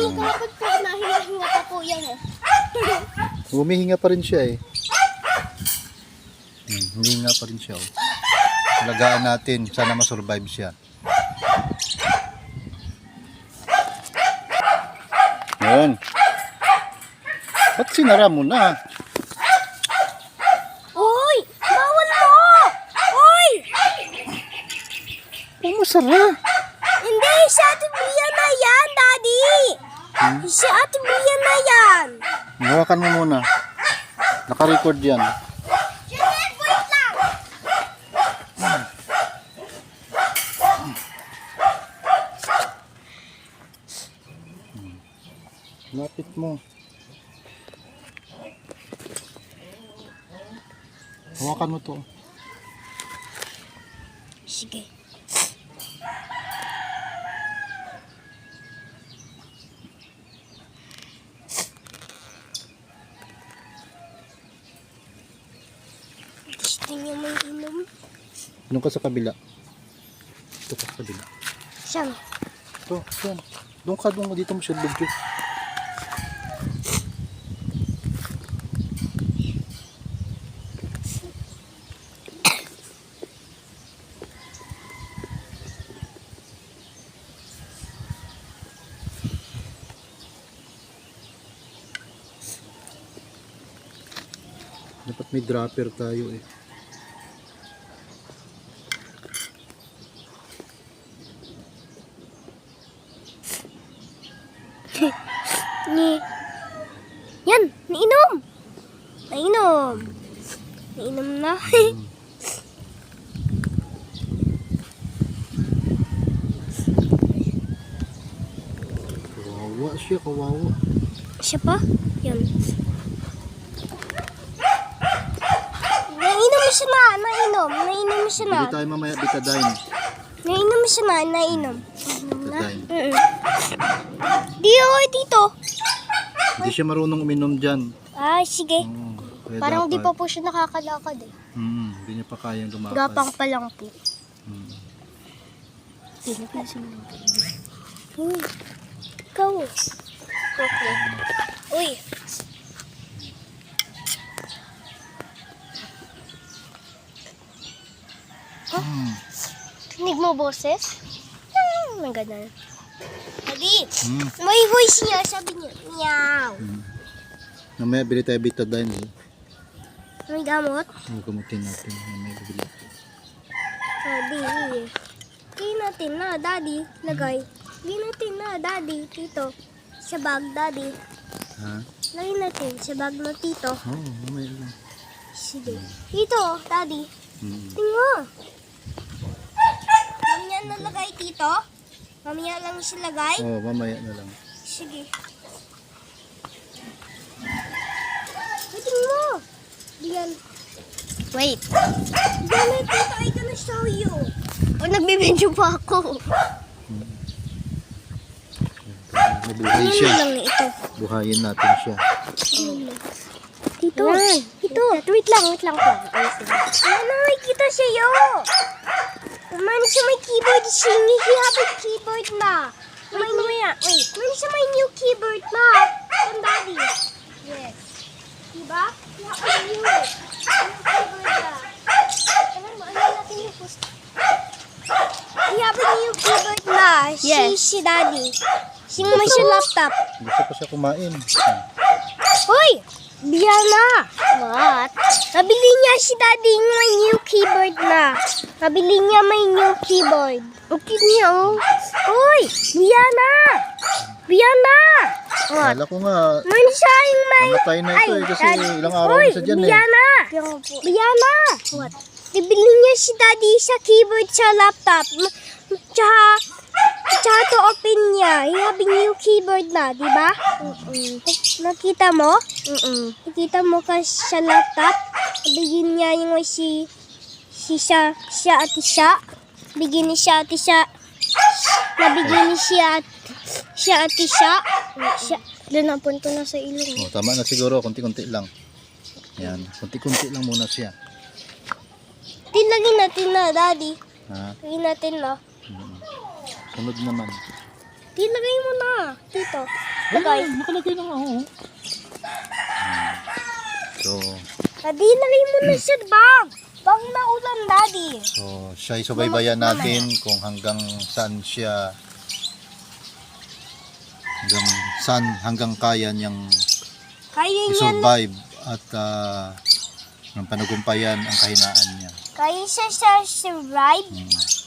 yung kapag po nahinga-hinga pa po yan eh. Humihinga pa rin siya eh. Humihinga pa rin siya. Oh. Alagaan natin. Sana masurvive siya. Yan. Ba't sinara mo na? Uy! Bawal mo! Uy! Masara. Hindi! Si Ate Brian na yan, Daddy! Si Ate Brian na yan! Hawakan mo muna. Naka-record yan. Jeanette, wait lang! Lapit mo. Hawakan mo to. Sige. Gusto niya may inom? Doon ka sa kabila. Ito ka sa kabila. Siyang. Ito, yan. Doon ka, doon dito mo siya video. Dapat may dropper tayo eh. Yan, nainom. Nainom. Nainom na. Kawawa siya, kawawa. Siya pa? Yan. Nainom siya na. Nainom. Nainom siya na. Bili tayo mamaya betadine. Nainom siya na. Nainom. Betadine. Di ako dito. Hindi siya marunong uminom dyan. Ah, sige. Kaya Parang di dapat, pa po siya nakakalakad eh. hindi niya pa kayang lumakas. Gapang pa lang po. Mm. Ikaw. Okay. Uy. Tinig mo boses? May ganun. Daddy, may voice niya. Sabi niya, meow. Mamaya bili tayo betadine eh. May gamot? Gamutin natin. Mamaya bili. Daddy. Lagay natin na, Daddy. Lagay. Lagay natin na, Daddy. Tito. Sa bag, Daddy. Ha? Lagay natin sa bag na tito. Oo, mamaya lang. Sige. Tito, Daddy. Tingnan mo. Mamaya nalagay, Tito? Mamaya lang siya lagay? Oo, mamaya na lang. Sige. Tingnan mo. Diyan. Wait. Diyan, Tito. I gonna show you. O, nagbibidyo pa ako. Mabuhay Ano siya. lang ito? Buhayin natin siya. Tito. Tito. Wait lang po. Ano, nakikita siya yun. Man siya may keyboard. He have a keyboard na. Wait. Man siya may new keyboard na. From Daddy. Yes. Diba? He have a new keyboard na. Alam mo, ano natin yung post? He have a new keyboard na. Yes. Si Daddy. Si may siya laptop. Gusto pa siya kumain. Hoy! Diana! What? Nabili niya si Daddy may new keyboard na. Nabili niya may new keyboard. Okay niya, oh. Hoy! Diana! Diana! What? Kala ko nga, Man siya yung may... namatay na ito eh. Kasi Daddy. ilang araw Hoy! na siya dyan eh. Diana! Diana! What? Nabili niya si Daddy sa keyboard sa laptop. Tsaka to open niya. He have a new keyboard na, di ba? Nakita mo? Nakita mo ka sa laptop? Nabigyan niya yung siya ati siya. Bigyan ni siya ati siya. Nabigyan ni siya ati siya. Doon napunto na sa ilong. Oh, tama na siguro, konti-konti lang. Yan, konti-konti lang muna siya. Tinlagin natin na, Daddy. Ha? Lagyan natin na. Sunod naman. Dilagay mo na. Dito. Ay, nakalagay na nga, oo. So, Dilagay mo na sa bag. Pang naulan, Daddy. so siya'y subaybayan natin kung hanggang saan siya hanggang kaya niyang Kaya niya, i-survive at ng panagumpayan ang kahinaan niya. kaya siya survive. Hmm.